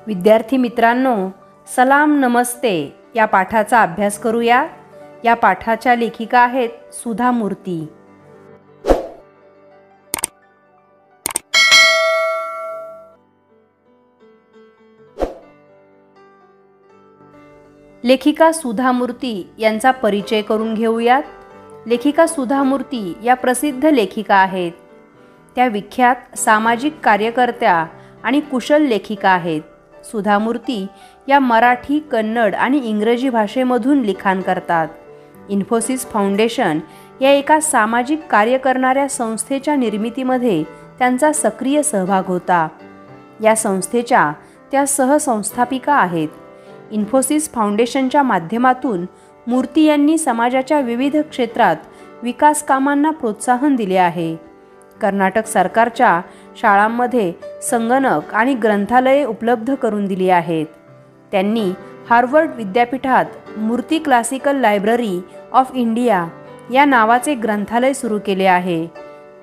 विद्यार्थी मित्रांनो, सलाम नमस्ते या पाठाचा अभ्यास करूया। या पाठाच्या लेखिका आहेत सुधा मूर्ती। लेखिका सुधा मूर्ती यांचा परिचय करून घेऊयात। लेखिका सुधा मूर्ती या प्रसिद्ध लेखिका आहेत। त्या विख्यात सामाजिक कार्यकर्त्या आणि कुशल लेखिका आहेत। सुधा मूर्ती या मराठी, कन्नड आणि इंग्रजी भाषेमधून लिखाण करतात। इन्फोसिस फाउंडेशन या एका सामाजिक कार्य करणाऱ्या संस्थेच्या निर्मितीमध्ये त्यांचा सक्रिय सहभाग होता। या संस्थेच्या त्या सहसंस्थापिका आहेत। इन्फोसिस फाउंडेशनच्या माध्यमातून मूर्ती यांनी समाजाच्या विविध क्षेत्रात विकास कामांना प्रोत्साहन दिले आहे। कर्नाटक सरकारच्या शाळांमध्ये संगणक आणि ग्रंथालये उपलब्ध करून दिली आहेत। त्यांनी हार्वर्ड विद्यापीठात मूर्ती क्लासिकल लायब्ररी ऑफ इंडिया या नावाचे ग्रंथालय सुरू केले आहे।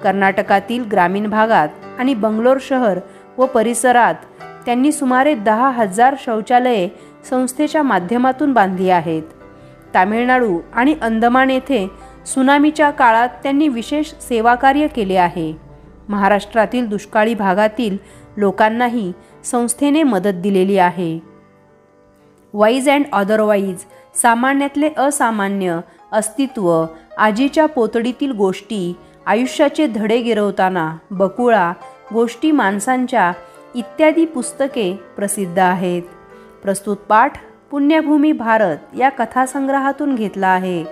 कर्नाटकातील ग्रामीण भागात आणि बंगलोर शहर व परिसरात त्यांनी सुमारे 10,000 शौचालये संस्थेच्या माध्यमातून बांधली आहेत। तामिळनाडू आणि अंदमान येथे सुनामीच्या काळात त्यांनी विशेष सेवाकार्य केले आहे। महाराष्ट्रातील दुष्काळी भागातील लोकांनाही संस्थेने मदत दिलेली आहे। वाईज अँड अदरवाईज, सामान्यातले असामान्य, अस्तित्व, आजीच्या पोतडीतील गोष्टी, आयुष्याचे धडे गिरवताना, बकुळा, गोष्टी माणसांच्या इत्यादी पुस्तके प्रसिद्ध आहेत। प्रस्तुत पाठ पुण्यभूमी भारत या कथासंग्रहातून घेतला आहे।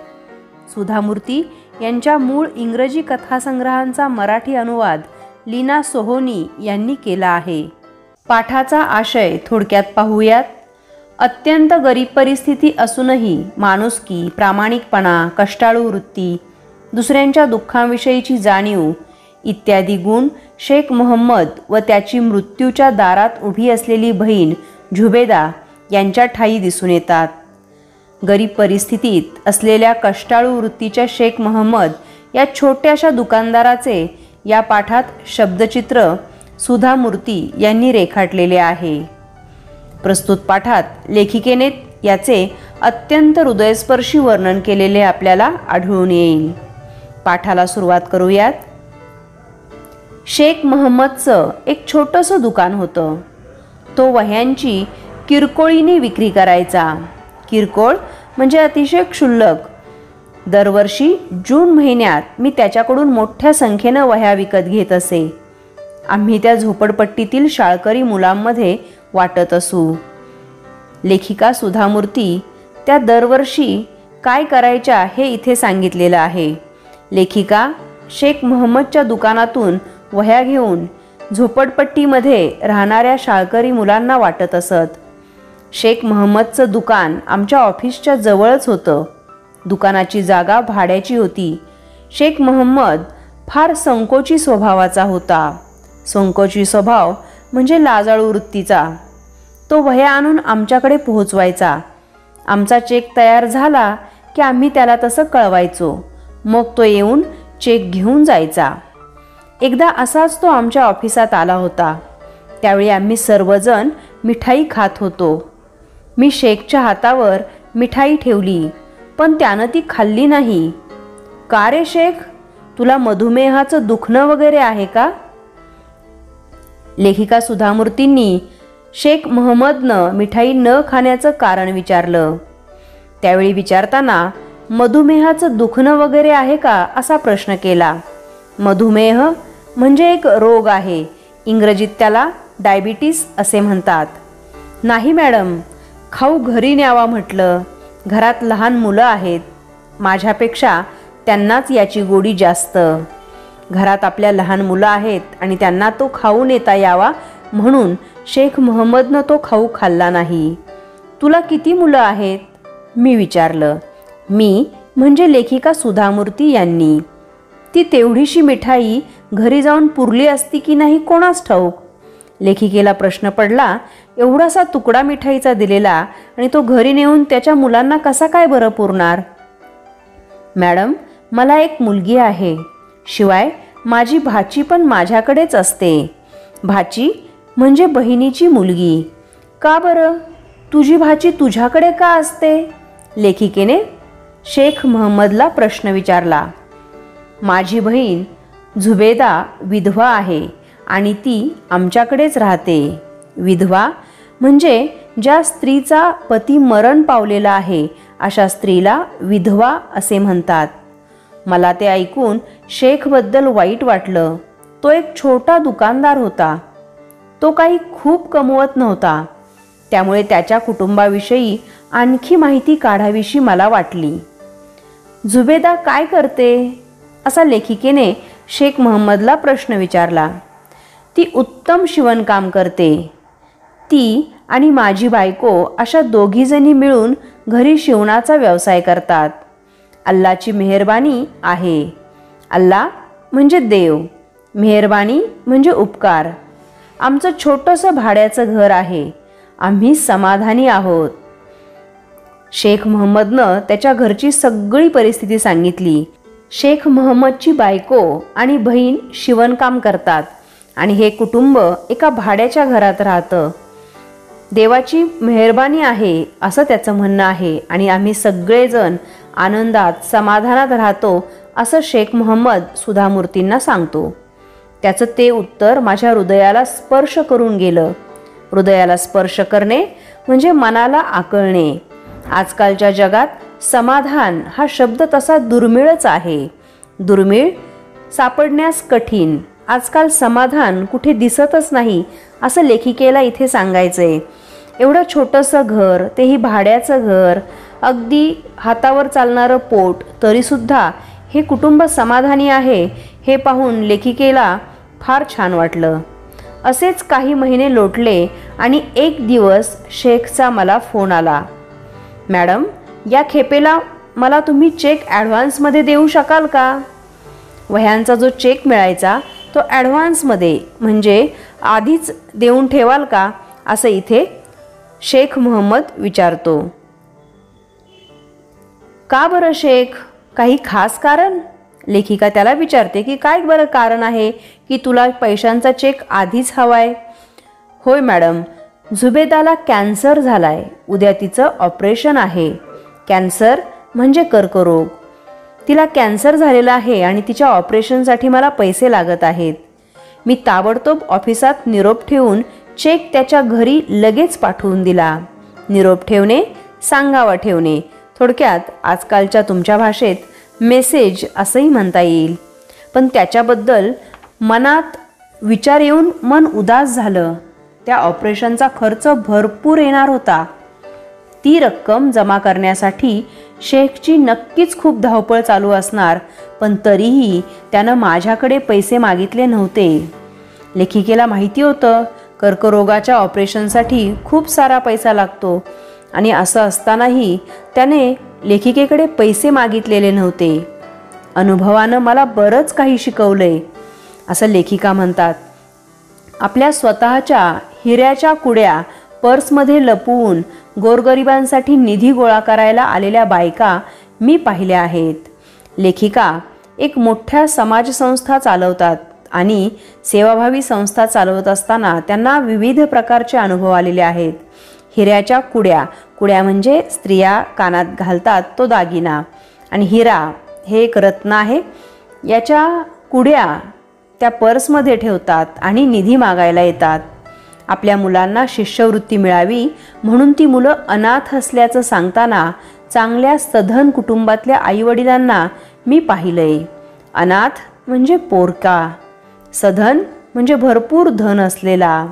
सुधा मूर्ती यांच्या मूळ इंग्रजी कथासंग्रहांचा मराठी अनुवाद लीना सोहोनी यांनी केला आहे। पाठाचा आशय थोडक्यात पाहूयात। अत्यंत गरीब परिस्थिती असूनही माणुसकी, प्रामाणिकपणा, कष्टाळू वृत्ती, दुसऱ्यांच्या दुःखांविषयीची जाणीव इत्यादी गुण शेख मोहम्मद व त्याची मृत्यूच्या दारात उभी असलेली बहीण झुबेदा यांच्या ठायी दिसून येतात। गरीब परिस्थितीत असलेल्या कष्टाळू वृत्तीच्या शेख मोहम्मद या छोट्याशा दुकानदाराचे या पाठात शब्दचित्र सुधा मूर्ती यांनी रेखाटलेले आहे। प्रस्तुत पाठात लेखिकेने याचे अत्यंत हृदयस्पर्शी वर्णन केलेले आपल्याला आढळून येईल। पाठाला सुरुवात करूयात। शेख मोहम्मदचं एक छोटंसं दुकान होतं। तो वह्यांची किरकोळीने विक्री करायचा। किरकोळ म्हणजे अतिशय क्षुल्लक। दरवर्षी जून महिन्यात मी त्याच्याकडून मोठ्या संख्येनं वह्या विकत घेत असे। आम्ही त्या झोपडपट्टीतील शाळकरी मुलांमध्ये वाटत असू। लेखिका सुधा मूर्ती त्या दरवर्षी काय करायच्या हे इथे सांगितलेलं आहे। लेखिका शेख मोहम्मदच्या दुकानातून वह्या घेऊन झोपडपट्टीमध्ये राहणाऱ्या शाळकरी मुलांना वाटत असत। शेख मोहम्मदचं दुकान आमच्या ऑफिसच्या जवळच होतं। दुकानाची जागा भाड्याची होती। शेख मोहम्मद फार संकोची स्वभावाचा होता। संकोची स्वभाव म्हणजे लाजाळू वृत्तीचा। तो वह्या आणून आमच्याकडे पोहोचवायचा। आमचा चेक तयार झाला की आम्ही त्याला तसं कळवायचो। मग तो येऊन चेक घेऊन जायचा। एकदा असाच तो आमच्या ऑफिसात आला होता। त्यावेळी आम्ही सर्वजण मिठाई खात होतो। मी शेखच्या हातावर मिठाई ठेवली, पण त्यानं ती खाल्ली नाही। का रे शेख, तुला मधुमेहाचं दुखणं वगैरे आहे का? लेखिका सुधा मूर्तींनी शेख मोहम्मदनं मिठाई न खाण्याचं कारण विचारलं। त्यावेळी विचारताना मधुमेहाचं दुखणं वगैरे आहे का असा प्रश्न केला। मधुमेह म्हणजे एक रोग आहे। इंग्रजीत त्याला डायबिटीस असे म्हणतात। नाही मॅडम, खाऊ घरी न्यावा म्हटलं। घरात लहान मुलं आहेत। माझ्यापेक्षा त्यांनाच याची गोडी जास्त। घरात आपल्या लहान मुलं आहेत आणि त्यांना तो खाऊ नेता यावा म्हणून शेख मोहम्मदनं तो खाऊ खाल्ला नाही। तुला किती मुलं आहेत? मी विचारलं। मी म्हणजे लेखिका सुधा मूर्ती यांनी। ती तेवढीशी मिठाई घरी जाऊन पुरली असती की नाही कोणास ठाऊक। लेखिकेला प्रश्न पडला, एवढासा तुकडा मिठाईचा दिलेला आणि तो घरी नेऊन त्याच्या मुलांना कसा काय बरं पुरणार? मॅडम, मला एक मुलगी आहे। शिवाय माझी भाची पण माझ्याकडेच असते। भाची म्हणजे बहिणीची मुलगी। का बरं? तुझी भाची तुझ्याकडे का असते? लेखिकेने शेख महम्मदला प्रश्न विचारला. माझी बहीण झुबेदा विधवा आहे आणि ती आमच्याकडेच राहते. विधवा म्हणजे ज्या स्त्रीचा पती मरण पावलेला आहे अशा स्त्रीला विधवा असे म्हणतात. मला ते ऐकून शेखबद्दल वाईट वाटलं. तो एक छोटा दुकानदार होता. तो काही खूप कमवत नव्हता. त्यामुळे त्याच्या कुटुंबाविषयी आणखी माहिती काढावीशी मला वाटली. झुबेदा काय करते? असा लेखिकेने शेख महम्मदला प्रश्न विचारला. ती उत्तम शिवणकाम करते. ती आणि माझी बायको अशा दोघीजणी मिळून घरी शिवणाचा व्यवसाय करतात. अल्लाची मेहरबानी आहे. अल्ला म्हणजे देव, मेहरबानी म्हणजे उपकार. आमचं छोटंसं भाड्याचं घर आहे. आम्ही समाधानी आहोत. शेख महम्मदनं त्याच्या घरची सगळी परिस्थिती सांगितली. शेख महम्मदची बायको आणि बहीण शिवणकाम करतात आणि हे कुटुंब एका भाड्याच्या घरात राहतं. देवाची मेहरबानी आहे असं त्याचं म्हणणं आहे आणि आम्ही सगळेजण आनंदात समाधानात राहतो असं शेख महम्मद सुधामूर्तींना सांगतो. त्याचं ते उत्तर माझ्या हृदयाला स्पर्श करून गेलं. हृदयाला स्पर्श करणे म्हणजे मनाला आकळणे. आजकालच्या जगात समाधान हा शब्द तसा दुर्मिळच आहे. दुर्मिळ, सापडण्यास कठीण. आजकाल समाधान कुठे दिसतच नाही असं लेखिकेला इथे सांगायचंय. एवढं छोटंसं घर, तेही भाड्याचं घर, अगदी हातावर चालणारं पोट, तरीसुद्धा हे कुटुंब समाधानी आहे हे पाहून लेखिकेला फार छान वाटलं. असेच काही महिने लोटले आणि एक दिवस शेखचा मला फोन आला. मॅडम, या खेपेला मला तुम्ही चेक ॲडव्हान्समध्ये देऊ शकाल का? वह्यांचा जो चेक मिळायचा तो ॲडव्हान्समध्ये म्हणजे आधीच देऊन ठेवाल का असं इथे शेख महम्मद विचारतो. का बरं शेख? काही खास कारण? लेखिका त्याला विचारते की काय बरं कारण आहे की तुला पैशांचा चेक आधीच हवाय? होय मॅडम, झुबेदाला कॅन्सर झालाय. उद्या तिचं ऑपरेशन आहे. कॅन्सर म्हणजे कर्करोग. तिला कॅन्सर झालेला आहे आणि तिच्या ऑपरेशनसाठी मला पैसे लागत आहेत. मी ताबडतोब ऑफिसात निरोप ठेवून चेक त्याच्या घरी लगेच पाठवून दिला. निरोप ठेवणे, सांगावा ठेवणे, थोडक्यात आजकालच्या तुमच्या भाषेत मेसेज असंही म्हणता येईल. पण त्याच्याबद्दल मनात विचार येऊन मन उदास झालं. त्या ऑपरेशनचा खर्च भरपूर येणार होता. ती रक्कम जमा करण्यासाठी शेखची नक्कीच खूप धावपळ चालू असणार, पण तरीही त्यानं माझ्याकडे पैसे मागितले नव्हते. लेखिकेला माहिती होतं कर्करोगाच्या ऑपरेशनसाठी खूप सारा पैसा लागतो आणि असं असतानाही त्याने लेखिकेकडे पैसे मागितलेले नव्हते. अनुभवानं मला बरंच काही शिकवलंय असं लेखिका म्हणतात. आपल्या स्वतःच्या हिऱ्याच्या कुड्या पर्समध्ये लपवून गोरगरिबांसाठी निधी गोळा करायला आलेल्या बायका मी पाहिल्या आहेत. लेखिका एक मोठ्या समाजसंस्था चालवतात आणि सेवाभावी संस्था चालवत असताना त्यांना विविध प्रकारचे अनुभव आलेले आहेत. हिऱ्याच्या कुड्या म्हणजे स्त्रिया कानात घालतात तो दागिना, आणि हिरा हे एक रत्न आहे. याच्या कुड्या त्या पर्समध्ये ठेवतात आणि निधी मागायला येतात. आपल्या मुलांना शिष्यवृत्ती मिळावी म्हणून ती मुलं अनाथ असल्याचं सांगताना चांगल्या सधन कुटुंबातल्या आईवडिलांना मी पाहिलंय. अनाथ म्हणजे पोरका, सधन म्हणजे भरपूर धन असलेला.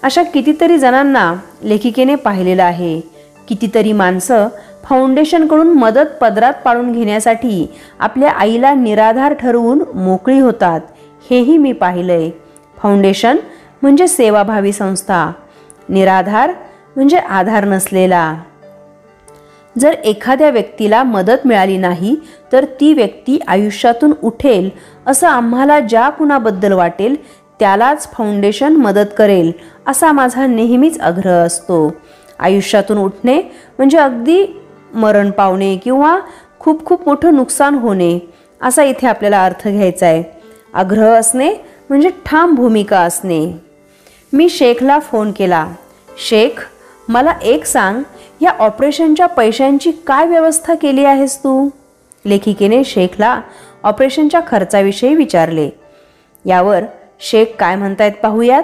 अशा कितीतरी जणांना लेखिकेने पाहिलेलं आहे. कितीतरी माणसं फाउंडेशनकडून मदत पदरात पाडून घेण्यासाठी आपल्या आईला निराधार ठरवून मोकळी होतात, हेही मी पाहिलंय. फाउंडेशन म्हणजे सेवाभावी संस्था, निराधार म्हणजे आधार नसलेला. जर एखाद्या व्यक्तीला मदत मिळाली नाही तर ती व्यक्ती आयुष्यातून उठेल असं आम्हाला ज्या कुणाबद्दल वाटेल त्यालाच फाउंडेशन मदत करेल असा माझा नेहमीच आग्रह असतो. आयुष्यातून उठणे म्हणजे अगदी मरण पावणे किंवा खूप खूप मोठं नुकसान होणे असा इथे आपल्याला अर्थ घ्यायचा आहे. आग्रह असणे म्हणजे ठाम भूमिका असणे. मी शेखला फोन केला. शेख, मला एक सांग, या ऑपरेशनच्या पैशांची काय व्यवस्था केली आहेस तू? लेखिकेने शेखला ऑपरेशनच्या खर्चाविषयी विचारले. यावर शेख काय म्हणतायत पाहूयात.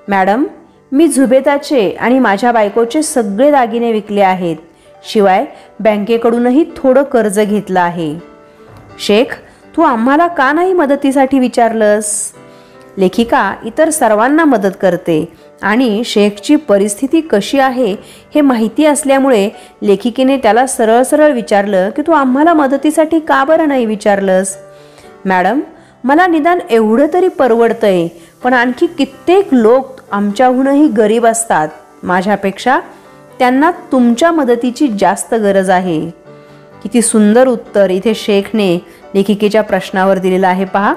मॅडम, मी झुबेदाचे आणि माझ्या बायकोचे सगळे दागिने विकले आहेत. शिवाय बँकेकडूनही थोडं कर्ज घेतलं आहे. शेख, तू आम्हाला का नाही मदतीसाठी विचारलंस? लेखिका इतर सर्वांना मदत करते आणि शेखची परिस्थिती कशी आहे हे माहिती असल्यामुळे लेखिकेने त्याला सरळ सरळ विचारलं की तू आम्हाला मदतीसाठी का बरं नाही विचारलंस? मॅडम, मला निदान एवढं तरी परवडतंय, पण आणखी कित्येक लोक आमच्याहूनही गरीब असतात. माझ्यापेक्षा त्यांना तुमच्या मदतीची जास्त गरज आहे. किती सुंदर उत्तर इथे शेखने लेखिकेच्या प्रश्नावर दिलेलं आहे पहा.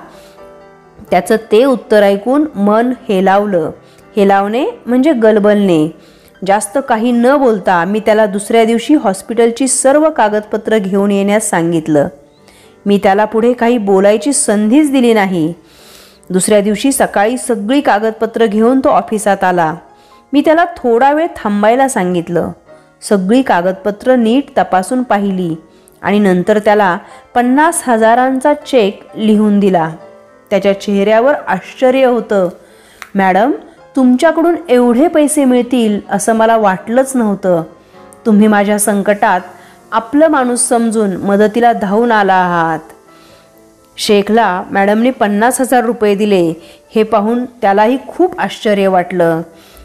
त्याचं ते उत्तर ऐकून मन हेलावलं. हेलावणे म्हणजे गलबलणे. जास्त काही न बोलता मी त्याला दुसऱ्या दिवशी हॉस्पिटलची सर्व कागदपत्र घेऊन येण्यास सांगितलं. मी त्याला पुढे काही बोलायची संधीच दिली नाही. दुसऱ्या दिवशी सकाळी सगळी कागदपत्र घेऊन तो ऑफिसात आला. मी त्याला थोडा वेळ थांबायला सांगितलं. सगळी कागदपत्र नीट तपासून पाहिली आणि नंतर त्याला 50,000चा चेक लिहून दिला. त्याच्या चेहऱ्यावर आश्चर्य होतं. मॅडम, तुमच्याकडून एवढे पैसे मिळतील असं मला वाटलंच नव्हतं. तुम्ही माझ्या संकटात आपलं माणूस समजून मदतीला धावून आला आहात. शेखला मॅडमने 50,000 रुपये दिले हे पाहून त्यालाही खूप आश्चर्य वाटलं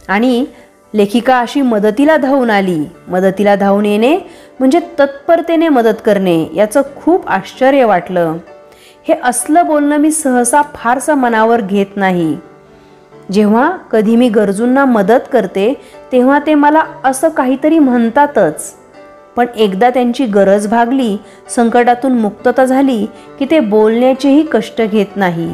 आणि लेखिका अशी मदतीला धावून आली. मदतीला धावून येणे म्हणजे तत्परतेने मदत करणे याचं खूप आश्चर्य वाटलं. हे असलं बोलणं मी सहसा फारसं मनावर घेत नाही. जेव्हा कधी मी गरजूंना मदत करते तेव्हा ते मला असं काहीतरी म्हणतातच, पण एकदा त्यांची गरज भागली, संकटातून मुक्तता झाली की ते बोलण्याचेही कष्ट घेत नाही.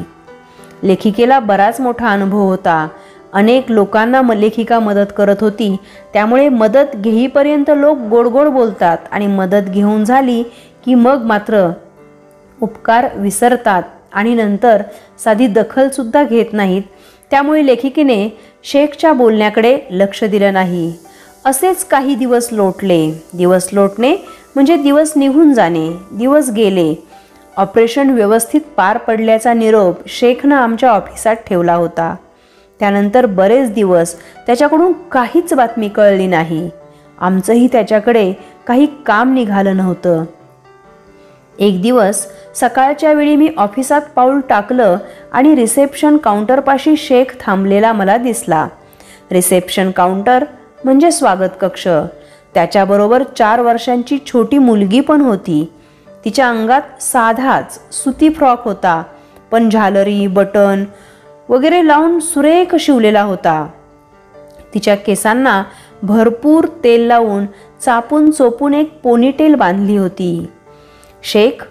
लेखिकेला बराच मोठा अनुभव होता. अनेक लोकांना लेखिका मदत करत होती. त्यामुळे मदत घेईपर्यंत लोक गोडगोड बोलतात आणि मदत घेऊन झाली की मग मात्र उपकार विसरतात आणि नंतर साधी दखलसुद्धा घेत नाहीत. त्यामुळे लेखिकेने शेखच्या बोलण्याकडे लक्ष दिलं नाही. असेच काही दिवस लोटले. दिवस लोटणे म्हणजे दिवस निघून जाणे. दिवस गेले. ऑपरेशन व्यवस्थित पार पडल्याचा निरोप शेखनं आमच्या ऑफिसात ठेवला होता. त्यानंतर बरेच दिवस त्याच्याकडून काहीच बातमी कळली नाही. आमचंही त्याच्याकडे काही काम निघालं नव्हतं. एक दिवस सकाळच्या वेळी मी ऑफिसात पाऊल टाकलं आणि रिसेप्शन काउंटरपाशी शेख थांबलेला मला दिसला. रिसेप्शन काउंटर म्हणजे स्वागत कक्ष. त्याच्याबरोबर 4 वर्षांची छोटी मुलगी पण होती. तिच्या अंगात साधाच सुती फ्रॉक होता, पण झालरी, बटन वगैरे लावून सुरेख शिवलेला होता. तिच्या केसांना भरपूर तेल लावून चापून चोपून एक पोनीटेल बांधली होती. शेख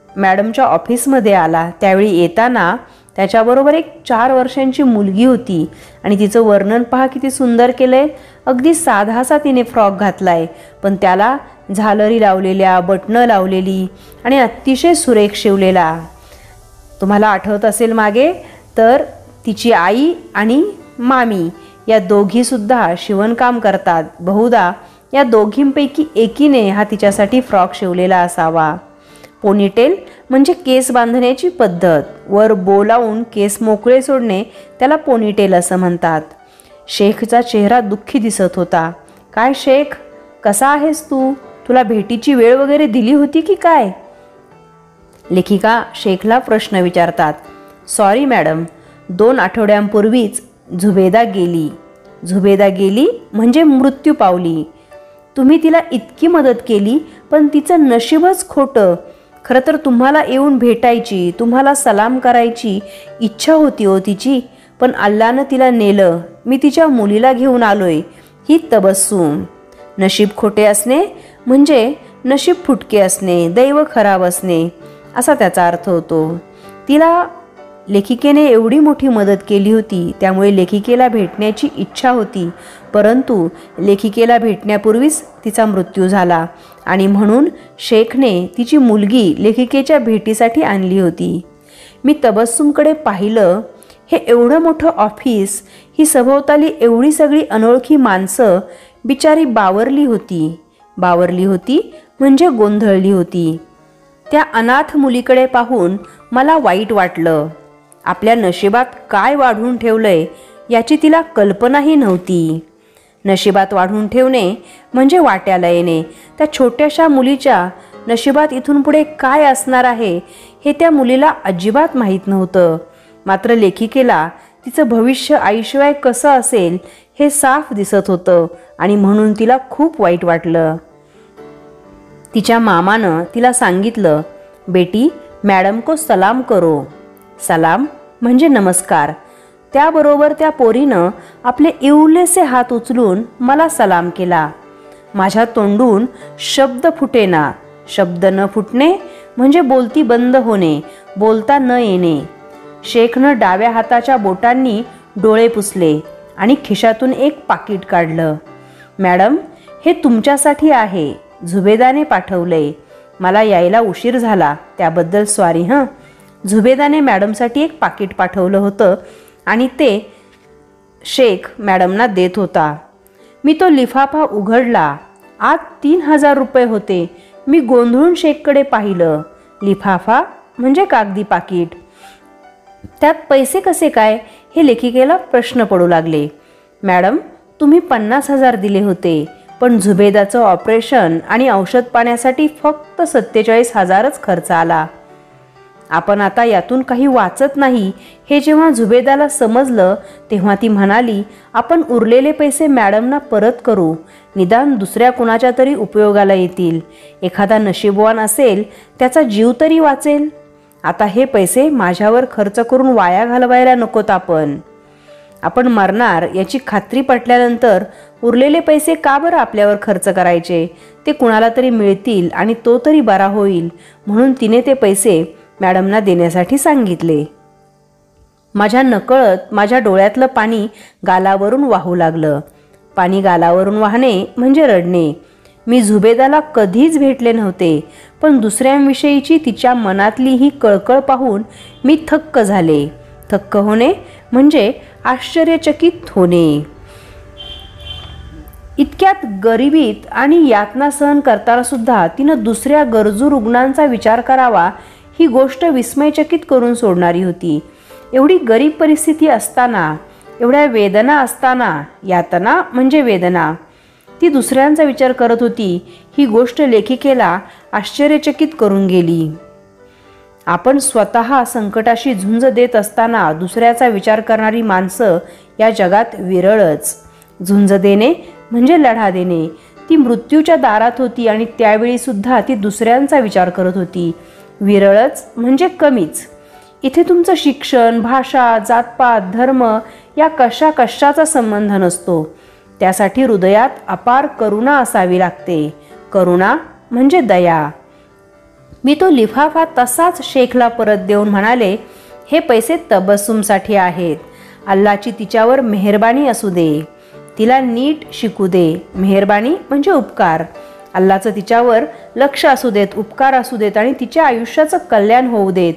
मॅडमच्या ऑफिसमध्ये आला त्यावेळी येताना त्याच्याबरोबर एक 4 वर्षांची मुलगी होती आणि तिचं वर्णन पहा किती सुंदर केलंय. अगदी साधासा तिने फ्रॉक घातलाय, पण त्याला झालरी लावलेल्या, बटणं लावलेली आणि अतिशय सुरेख शिवलेला. तुम्हाला आठवत असेल मागे तर तिची आई आणि मामी या दोघीसुद्धा शिवणकाम करतात. बहुधा या दोघींपैकी एकीने हा तिच्यासाठी फ्रॉक शिवलेला असावा. पोनीटेल म्हणजे केस बांधण्याची पद्धत. वर बो लावून केस मोकळे सोडणे त्याला पोनीटेल असं म्हणतात. शेखचा चेहरा दुःखी दिसत होता. काय शेख, कसा आहेस तू? तुला भेटीची वेळ वगैरे दिली होती की काय? लेखिका शेखला प्रश्न विचारतात. सॉरी मॅडम, 2 आठवड्यांपूर्वीच झुबेदा गेली. झुबेदा गेली म्हणजे मृत्यू पावली. तुम्ही तिला इतकी मदत केली, पण तिचं नशीबच खोटं. खरं तर तुम्हाला येऊन भेटायची, तुम्हाला सलाम करायची इच्छा होती हो तिची, पण अल्लानं तिला नेलं. मी तिच्या मुलीला घेऊन आलोय. ही तबस्सुम. नशीब खोटे असणे म्हणजे नशीब फुटके असणे, दैव खराब असणे असा त्याचा अर्थ होतो. तिला लेखिकेने एवढी मोठी मदत केली होती, त्यामुळे लेखिकेला भेटण्याची इच्छा होती, परंतु लेखिकेला भेटण्यापूर्वीच तिचा मृत्यू झाला आणि म्हणून शेखने तिची मुलगी लेखिकेच्या भेटीसाठी आणली होती. मी तबस्सुमकडे पाहिलं. हे एवढं मोठं ऑफिस, ही सभोवताली एवढी सगळी अनोळखी माणसं बिचारी बावरली होती म्हणजे गोंधळली होती. त्या अनाथ मुलीकडे पाहून मला वाईट वाटलं. आपल्या नशिबात काय वाढून ठेवलंय याची तिला कल्पनाही नव्हती. नशिबात वाढून ठेवणे म्हणजे वाट्याला येणे. त्या छोट्याशा मुलीच्या नशिबात इथून पुढे काय असणार आहे हे त्या मुलीला अजिबात माहीत नव्हतं. मात्र लेखिकेला तिचं भविष्य आईशिवाय कसं असेल हे साफ दिसत होतं आणि म्हणून तिला खूप वाईट वाटलं. तिच्या मामानं तिला सांगितलं, बेटी मॅडम को सलाम करो. सलाम म्हणजे नमस्कार. त्याबरोबर त्या पोरीनं आपले इवलेसे हात उचलून मला सलाम केला. माझ्या तोंडून शब्द फुटेना. शब्द न फुटणे म्हणजे बोलती बंद होणे, बोलता न येणे. शेखनं डाव्या हाताच्या बोटांनी डोळे पुसले आणि खिशातून एक पाकिट काढलं. मॅडम हे तुमच्यासाठी आहे, झुबेदाने पाठवलंय. मला यायला उशीर झाला त्याबद्दल सॉरी हं. झुबेदाने मॅडमसाठी एक पाकिट पाठवलं होतं आणि ते शेख मॅडमना देत होता. मी तो लिफाफा उघडला. आत 3000 रुपये होते. मी गोंधळून शेखकडे पाहिलं. लिफाफा म्हणजे कागदी पाकिट. त्यात पैसे कसे काय हे लेखिकेला प्रश्न पडू लागले. मॅडम तुम्ही 50,000 दिले होते, पण झुबेदाचं ऑपरेशन आणि औषध पाण्यासाठी फक्त 47,000च खर्च आला. आपण आता यातून काही वाचत नाही हे जेव्हा झुबेदाला समजलं तेव्हा ती म्हणाली, आपण उरलेले पैसे मॅडमना परत करू. निदान दुसऱ्या कुणाच्या तरी उपयोगाला येतील. एखादा नशीबवान असेल त्याचा जीव तरी वाचेल. आता हे पैसे माझ्यावर खर्च करून वाया घालवायला नकोत. आपण मरणार याची खात्री पटल्यानंतर उरलेले पैसे का बरं आपल्यावर खर्च करायचे? ते कुणाला तरी मिळतील आणि तो तरी बरा होईल. म्हणून तिने ते पैसे मॅडमना देण्यासाठी सांगितले. माझ्या नकळत माझ्या डोळ्यातलं पाणी गालावरून वाहू लागलं. पाणी गालावरून वाहणे म्हणजे रडणे. मी झुबेदाला कधीच भेटले नव्हते, पण दुसऱ्यांविषयीची तिच्या मनातली ही कळकळ पाहून मी थक्क झाले. थक्क होणे म्हणजे आश्चर्यचकित होणे. इतक्यात गरिबीत आणि यातना सहन करताना सुद्धा तिनं दुसऱ्या गरजू रुग्णांचा विचार करावा ही गोष्ट विस्मयचकित करून सोडणारी होती. एवढी गरीब परिस्थिती असताना, एवढ्या वेदना असताना, यातना म्हणजे वेदना, ती दुसऱ्यांचा विचार करत होती ही गोष्ट लेखिकेला आश्चर्यचकित करून गेली. आपण स्वतः संकटाशी झुंज देत असताना दुसऱ्याचा विचार करणारी माणसं या जगात विरळच. झुंज देणे म्हणजे लढा देणे. ती मृत्यूच्या दारात होती आणि त्यावेळी सुद्धा ती दुसऱ्यांचा विचार करत होती. विरळच म्हणजे कमीच. इथे तुमचं शिक्षण, भाषा, जातपात, धर्म या कशाचा संबंध नसतो. त्यासाठी हृदयात अपार करुणा असावी लागते. करुणा म्हणजे दया. मी तो लिफाफा तसाच शेखला परत देऊन म्हणाले, हे पैसे तबस्सुमसाठी आहेत. अल्लाची तिच्यावर मेहरबानी असू दे. तिला नीट शिकू दे. मेहरबानी म्हणजे उपकार. अल्लाचं तिच्यावर लक्ष असू देत, उपकार असू देत आणि तिच्या आयुष्याचं कल्याण होऊ देत.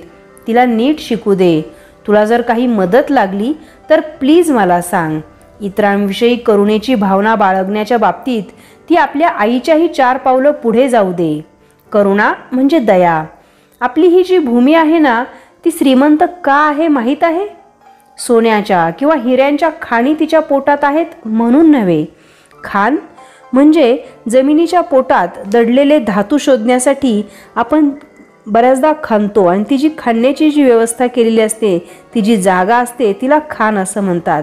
तिला नीट शिकू दे. तुला जर काही मदत लागली तर प्लीज मला सांग. इतरांविषयी करुणेची भावना बाळगण्याच्या बाबतीत ती आपल्या आईच्याही 4 पावलं पुढे जाऊ दे. करुणा म्हणजे दया. आपली ही जी भूमी आहे ना, ती श्रीमंत का आहे माहीत आहे? सोन्याच्या किंवा हिऱ्यांच्या खाणी तिच्या पोटात आहेत म्हणून नव्हे. खाण म्हणजे जमिनीच्या पोटात दडलेले धातू शोधण्यासाठी आपण बऱ्याचदा खांतो आणि ती जी खाण्याची जी व्यवस्था केलेली असते, ती जी जागा असते तिला खाण असं म्हणतात.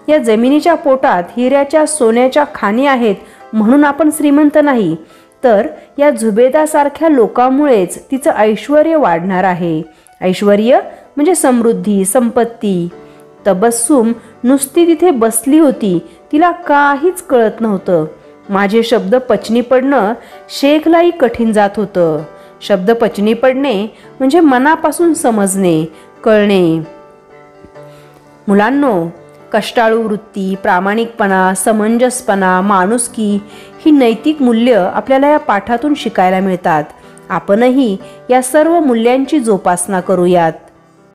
या जमिनीच्या पोटात हिऱ्याच्या सोन्याच्या खाणी आहेत म्हणून आपण श्रीमंत नाही, तर या झुबेदासारख्या लोकांमुळेच तिचं ऐश्वर्य वाढणार आहे. ऐश्वर्य म्हणजे समृद्धी, संपत्ती. तबस्सुम नुसती तिथे बसली होती. तिला काहीच कळत नव्हतं. माझे शब्द पचनी पडणं शेखलाही कठीण जात होतं. शब्द पचनी पडणे म्हणजे मनापासून समजणे, कळणे. मुलांनो, कष्टाळू वृत्ती, प्रामाणिकपणा, समंजसपणा, माणुसकी ही नैतिक मूल्य आपल्याला या पाठातून शिकायला मिळतात. आपणही या सर्व मूल्यांची जोपासना करूयात.